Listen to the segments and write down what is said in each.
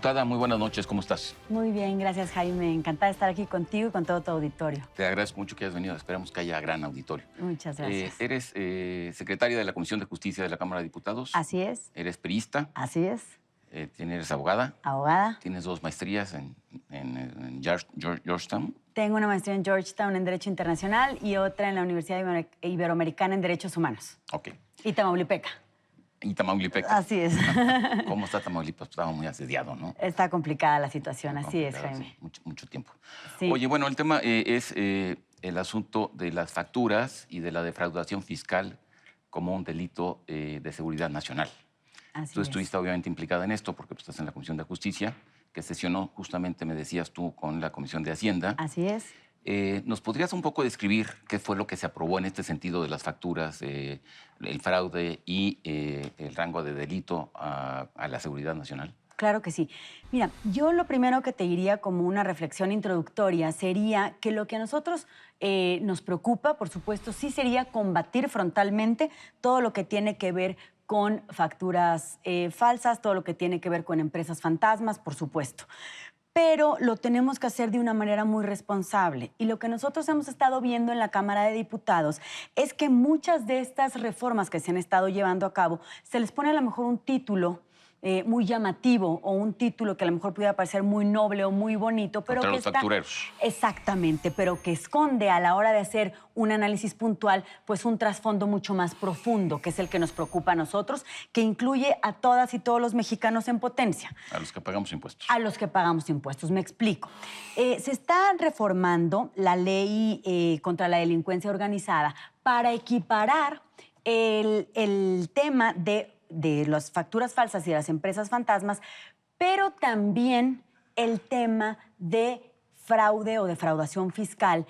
Diputada, muy buenas noches, ¿cómo estás? Muy bien, gracias Jaime. Encantada de estar aquí contigo y con todo tu auditorio. Te agradezco mucho que hayas venido, esperamos que haya gran auditorio. Muchas gracias. Eres secretaria de la Comisión de Justicia de la Cámara de Diputados. Así es. Eres periodista. Así es. Eres abogada. Abogada. Tienes 2 maestrías en Georgetown. Tengo una maestría en Georgetown en Derecho Internacional y otra en la Universidad Iberoamericana en Derechos Humanos. Ok. Y Tamaulipeca. Y Tamaulipas. Así es. ¿Cómo está Tamaulipas? Estaba muy asediado, ¿no? Está complicada la situación, Muy así es, complicado, Jaime. sí, mucho tiempo. Sí. Oye, bueno, el tema es el asunto de las facturas y de la defraudación fiscal como un delito de seguridad nacional. Así Tú es. estuviste obviamente implicada en esto porque estás en la Comisión de Justicia, que sesionó justamente, me decías tú, con la Comisión de Hacienda. Así es. ¿Nos podrías un poco describir qué fue lo que se aprobó en este sentido de las facturas, el fraude y el rango de delito a la seguridad nacional? Claro que sí. Mira, yo lo primero que te diría como una reflexión introductoria sería que lo que a nosotros nos preocupa, por supuesto, sí sería combatir frontalmente todo lo que tiene que ver con facturas falsas, todo lo que tiene que ver con empresas fantasmas, por supuesto. Pero lo tenemos que hacer de una manera muy responsable. Y lo que nosotros hemos estado viendo en la Cámara de Diputados es que muchas de estas reformas que se han estado llevando a cabo, se les pone a lo mejor un título muy llamativo o un título que a lo mejor pudiera parecer muy noble o muy bonito, pero Contra que los está... factureros. Exactamente, pero que esconde a la hora de hacer un análisis puntual, pues un trasfondo mucho más profundo, que es el que nos preocupa a nosotros, que incluye a todas y todos los mexicanos en potencia. A los que pagamos impuestos. A los que pagamos impuestos, me explico. Se está reformando la ley contra la delincuencia organizada para equiparar el tema de las facturas falsas y de las empresas fantasmas, pero también el tema de fraude o defraudación fiscal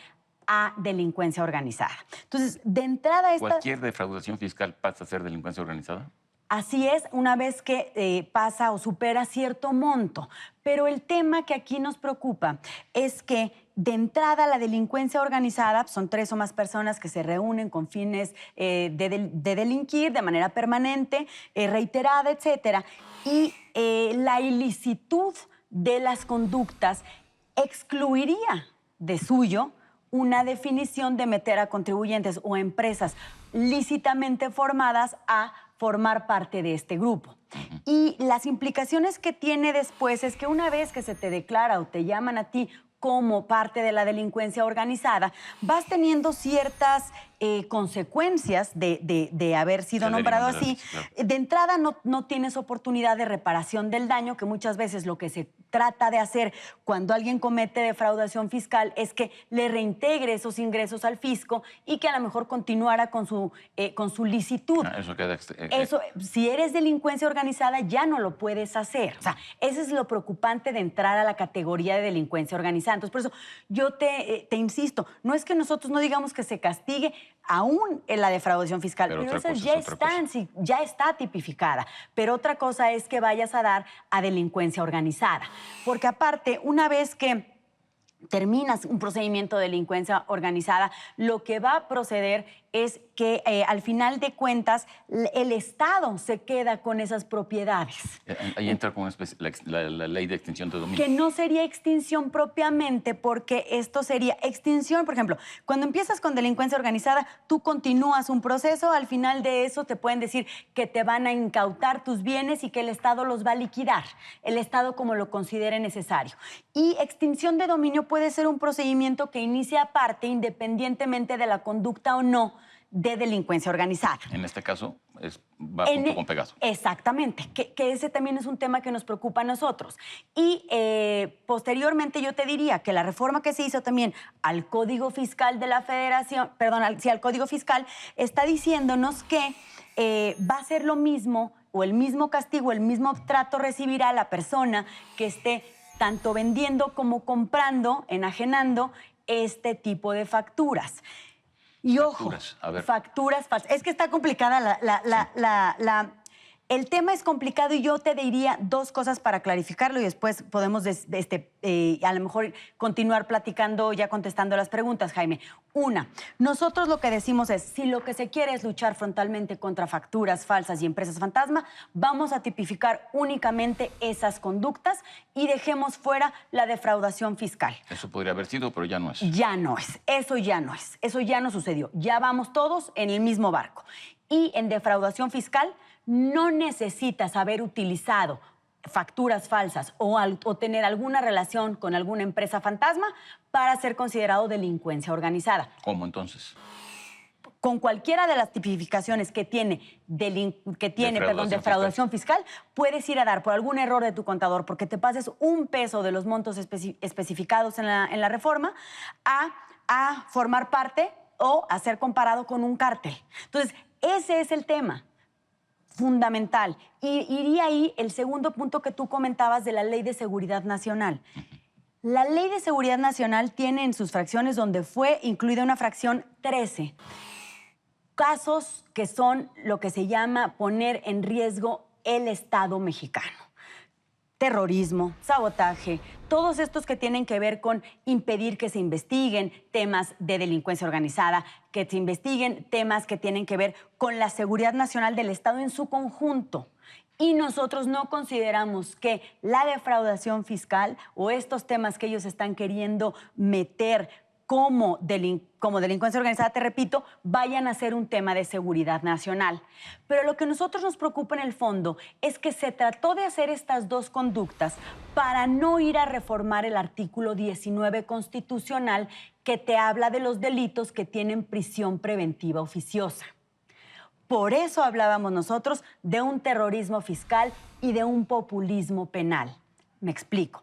a delincuencia organizada. Entonces, de entrada... ¿Cualquier defraudación fiscal pasa a ser delincuencia organizada? Así es, una vez que pasa o supera cierto monto. Pero el tema que aquí nos preocupa es que de entrada la delincuencia organizada son 3 o más personas que se reúnen con fines de delinquir de manera permanente, reiterada, etcétera. Y la ilicitud de las conductas excluiría de suyo una definición de meter a contribuyentes o empresas lícitamente formadas a formar parte de este grupo. Y las implicaciones que tiene después es que una vez que se te declara o te llaman a ti como parte de la delincuencia organizada, vas teniendo ciertas consecuencias de haber sido nombrado así. Claro. De entrada no tienes oportunidad de reparación del daño, que muchas veces lo que se trata de hacer cuando alguien comete defraudación fiscal es que le reintegre esos ingresos al fisco y que a lo mejor continuara con su licitud. Eso queda... Eso, si eres delincuencia organizada, ya no lo puedes hacer. O sea, eso es lo preocupante de entrar a la categoría de delincuencia organizada. Entonces, por eso yo te insisto, no es que nosotros no digamos que se castigue aún en la defraudación fiscal, pero esa ya está tipificada. Pero otra cosa es que vayas a dar a delincuencia organizada. Porque aparte, una vez que terminas un procedimiento de delincuencia organizada, lo que va a proceder es que al final de cuentas el Estado se queda con esas propiedades. Ahí entra con la ley de extinción de dominio. Que no sería extinción propiamente, porque esto sería extinción. Por ejemplo, cuando empiezas con delincuencia organizada, tú continúas un proceso, al final de eso te pueden decir que te van a incautar tus bienes y que el Estado los va a liquidar, el Estado como lo considere necesario. Y extinción de dominio puede ser un procedimiento que inicia aparte, independientemente de la conducta o no de delincuencia organizada. En este caso, va junto con Pegaso. Exactamente, que ese también es un tema que nos preocupa a nosotros. Y posteriormente yo te diría que la reforma que se hizo también al Código Fiscal de la Federación, perdón, al Código Fiscal, está diciéndonos que va a ser lo mismo, o el mismo castigo, el mismo trato recibirá la persona que esté tanto vendiendo como comprando, enajenando este tipo de facturas. Y ojo, facturas falsas. Es que está complicada El tema es complicado y yo te diría dos cosas para clarificarlo y después podemos a lo mejor continuar platicando, ya contestando las preguntas, Jaime. Una, nosotros lo que decimos es, si lo que se quiere es luchar frontalmente contra facturas falsas y empresas fantasma, vamos a tipificar únicamente esas conductas y dejemos fuera la defraudación fiscal. Eso podría haber sido, pero ya no es. Ya no es, eso ya no es, eso ya no sucedió. Ya vamos todos en el mismo barco. Y en defraudación fiscal no necesitas haber utilizado facturas falsas o tener alguna relación con alguna empresa fantasma para ser considerado delincuencia organizada. ¿Cómo entonces? Con cualquiera de las tipificaciones que tiene, defraudación fiscal, puedes ir a dar por algún error de tu contador porque te pases un peso de los montos especificados en la reforma a formar parte o a ser comparado con un cártel. Entonces, ese es el tema fundamental. Y iría ahí el segundo punto que tú comentabas de la Ley de Seguridad Nacional. La Ley de Seguridad Nacional tiene en sus fracciones, donde fue incluida una fracción 13, casos que son lo que se llama poner en riesgo el Estado mexicano. Terrorismo, sabotaje, todos estos que tienen que ver con impedir que se investiguen temas de delincuencia organizada, que se investiguen temas que tienen que ver con la seguridad nacional del Estado en su conjunto. Y nosotros no consideramos que la defraudación fiscal o estos temas que ellos están queriendo meter como delincuencia organizada, te repito, vayan a ser un tema de seguridad nacional. Pero lo que a nosotros nos preocupa en el fondo es que se trató de hacer estas dos conductas para no ir a reformar el artículo 19 constitucional que te habla de los delitos que tienen prisión preventiva oficiosa. Por eso hablábamos nosotros de un terrorismo fiscal y de un populismo penal. Me explico.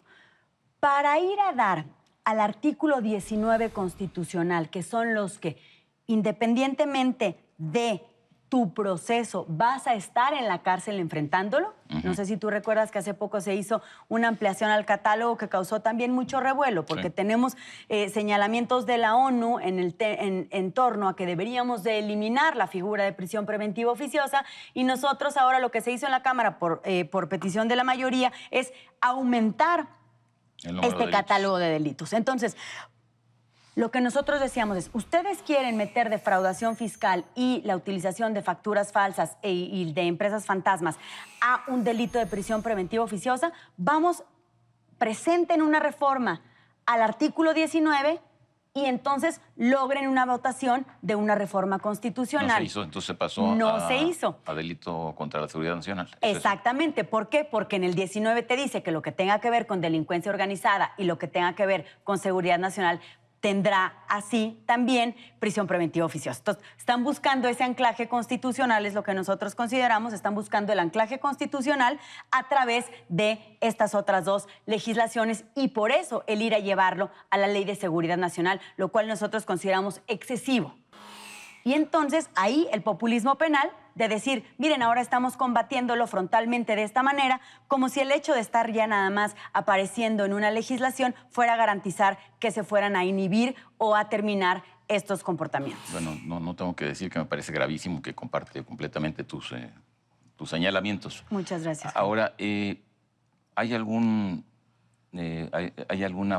Para ir a dar al artículo 19 constitucional, que son los que, independientemente de tu proceso, vas a estar en la cárcel enfrentándolo. No sé si tú recuerdas que hace poco se hizo una ampliación al catálogo que causó también mucho revuelo, porque tenemos señalamientos de la ONU en torno a que deberíamos de eliminar la figura de prisión preventiva oficiosa, y nosotros ahora lo que se hizo en la Cámara por petición de la mayoría es aumentar este catálogo de delitos. Entonces, lo que nosotros decíamos es, ustedes quieren meter defraudación fiscal y la utilización de facturas falsas y de empresas fantasmas a un delito de prisión preventiva oficiosa, presenten una reforma al artículo 19 y entonces logren una votación de una reforma constitucional. No se hizo, entonces se pasó a delito contra la seguridad nacional. Exactamente. ¿Por qué? Porque en el 19 te dice que lo que tenga que ver con delincuencia organizada y lo que tenga que ver con seguridad nacional tendrá así también prisión preventiva oficiosa. Entonces, están buscando ese anclaje constitucional, es lo que nosotros consideramos, están buscando el anclaje constitucional a través de estas otras dos legislaciones y por eso el ir a llevarlo a la Ley de Seguridad Nacional, lo cual nosotros consideramos excesivo. Y entonces ahí el populismo penal de decir, miren, ahora estamos combatiéndolo frontalmente de esta manera, como si el hecho de estar ya nada más apareciendo en una legislación fuera a garantizar que se fueran a inhibir o a terminar estos comportamientos. Bueno, no tengo que decir que me parece gravísimo, que comparte completamente tus señalamientos. Muchas gracias. Ahora, ¿hay alguna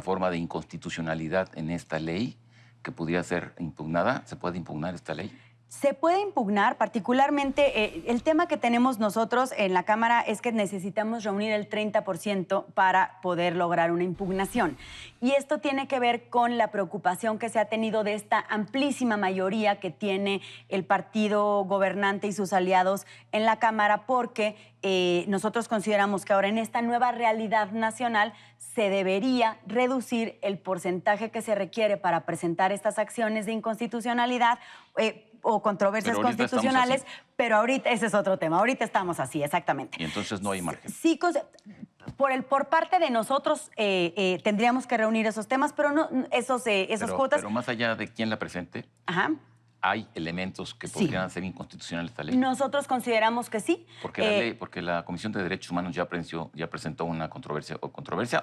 forma de inconstitucionalidad en esta ley que pudiera ser impugnada? ¿Se puede impugnar esta ley? Se puede impugnar, particularmente el tema que tenemos nosotros en la Cámara es que necesitamos reunir el 30% para poder lograr una impugnación. Y esto tiene que ver con la preocupación que se ha tenido de esta amplísima mayoría que tiene el partido gobernante y sus aliados en la Cámara, porque nosotros consideramos que ahora en esta nueva realidad nacional se debería reducir el porcentaje que se requiere para presentar estas acciones de inconstitucionalidad o controversias constitucionales, pero ahorita ese es otro tema. Ahorita estamos así, exactamente. Y entonces no hay margen. Sí, por parte de nosotros tendríamos que reunir esos temas, pero no esos cuotas. Pero más allá de quién la presente, ¿Hay elementos que Sí. podrían ser inconstitucionales esta ley? Nosotros consideramos que sí. Porque la Comisión de Derechos Humanos ya presentó una controversia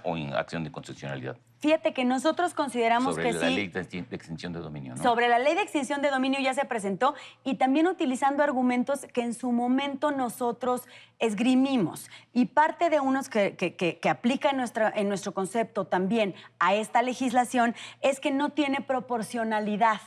o en acción de inconstitucionalidad Fíjate que nosotros consideramos sobre que la sí. ley de extinción de dominio, ¿no? Sobre la ley de extinción de dominio ya se presentó y también utilizando argumentos que en su momento nosotros esgrimimos. Y parte de unos que aplica en nuestro concepto también a esta legislación es que no tiene proporcionalidad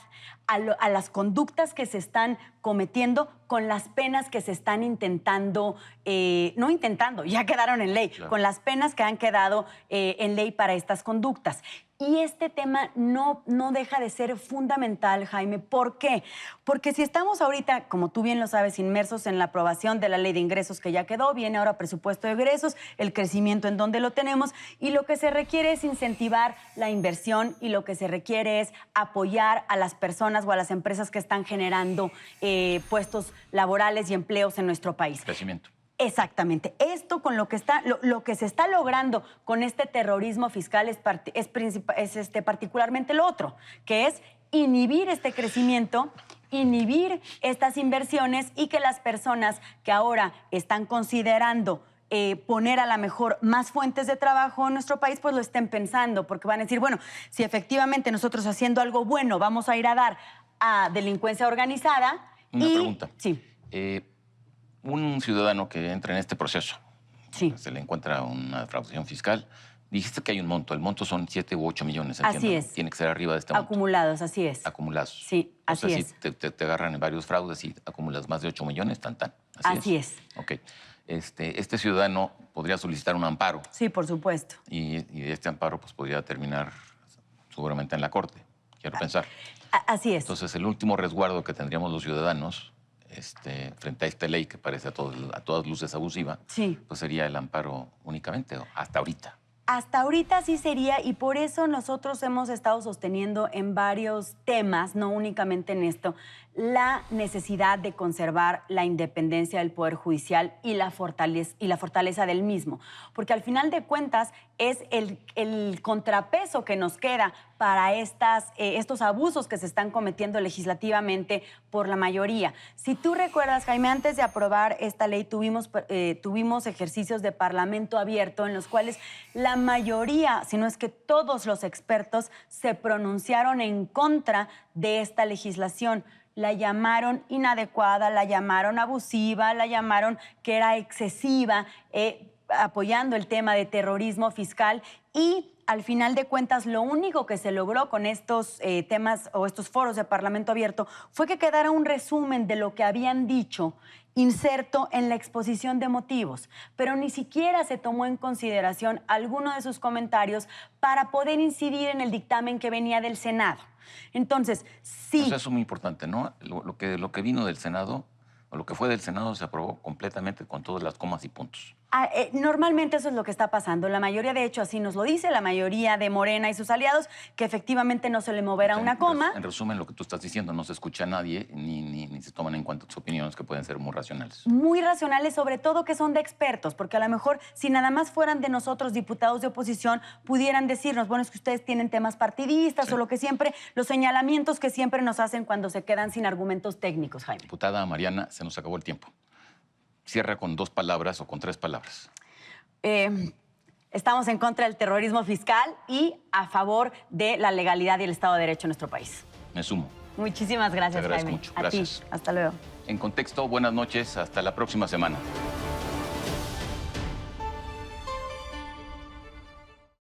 a las conductas que se están cometiendo con las penas que se están no intentando, ya quedaron en ley, Claro. con las penas que han quedado en ley para estas conductas. Y este tema no deja de ser fundamental, Jaime. ¿Por qué? Porque si estamos ahorita, como tú bien lo sabes, inmersos en la aprobación de la ley de ingresos que ya quedó, viene ahora presupuesto de egresos, el crecimiento en donde lo tenemos, y lo que se requiere es incentivar la inversión y lo que se requiere es apoyar a las personas o a las empresas que están generando puestos laborales y empleos en nuestro país. Crecimiento. Exactamente. Esto con lo que se está logrando con este terrorismo fiscal es particularmente lo otro, que es inhibir este crecimiento, inhibir estas inversiones y que las personas que ahora están considerando poner a lo mejor más fuentes de trabajo en nuestro país, pues lo estén pensando, porque van a decir, bueno, si efectivamente nosotros haciendo algo bueno vamos a ir a dar a delincuencia organizada. Una pregunta. Sí. Un ciudadano que entra en este proceso, Sí. se le encuentra una defraudación fiscal, dijiste que hay un monto. El monto son 7 u 8 millones. Así entiendo, ¿no? es. Tiene que ser arriba de este monto. Acumulados, así es. Acumulados. Sí, O así sea, es. si te agarran en varios fraudes y acumulas más de 8 millones, tan. Así es. Ok. Este ciudadano podría solicitar un amparo Sí, por supuesto. y este amparo pues, podría terminar seguramente en la corte, quiero pensar. Así es. Entonces, el último resguardo que tendríamos los ciudadanos frente a esta ley que parece a todas luces abusiva, Sí. pues sería el amparo únicamente, hasta ahorita. Hasta ahorita sí sería, y por eso nosotros hemos estado sosteniendo en varios temas, no únicamente en esto, la necesidad de conservar la independencia del Poder Judicial y la fortaleza del mismo. Porque al final de cuentas es el contrapeso que nos queda para estos abusos que se están cometiendo legislativamente por la mayoría. Si tú recuerdas, Jaime, antes de aprobar esta ley tuvimos ejercicios de parlamento abierto en los cuales la mayoría, si no es que todos los expertos, se pronunciaron en contra de esta legislación. La llamaron inadecuada, la llamaron abusiva, la llamaron que era excesiva, apoyando el tema de terrorismo fiscal y al final de cuentas lo único que se logró con estos temas o estos foros de Parlamento abierto fue que quedara un resumen de lo que habían dicho inserto en la exposición de motivos, pero ni siquiera se tomó en consideración alguno de sus comentarios para poder incidir en el dictamen que venía del Senado. Entonces, sí. Eso es muy importante, ¿no? Lo que vino del Senado, o lo que fue del Senado, se aprobó completamente con todas las comas y puntos. Normalmente eso es lo que está pasando. La mayoría, de hecho, así nos lo dice, la mayoría de Morena y sus aliados, que efectivamente no se le moverá una coma. En resumen, lo que tú estás diciendo, no se escucha a nadie ni se toman en cuenta tus opiniones que pueden ser muy racionales. Muy racionales, sobre todo que son de expertos, porque a lo mejor si nada más fueran de nosotros, diputados de oposición, pudieran decirnos, bueno, es que ustedes tienen temas partidistas Sí. o lo que siempre, los señalamientos que siempre nos hacen cuando se quedan sin argumentos técnicos, Jaime. Diputada Mariana, se nos acabó el tiempo. Cierra con 2 palabras o con 3 palabras. Estamos en contra del terrorismo fiscal y a favor de la legalidad y el Estado de Derecho en nuestro país. Me sumo. Muchísimas gracias, Te agradezco Jaime. mucho. A Gracias. ti. Hasta luego. En Contexto, buenas noches. Hasta la próxima semana.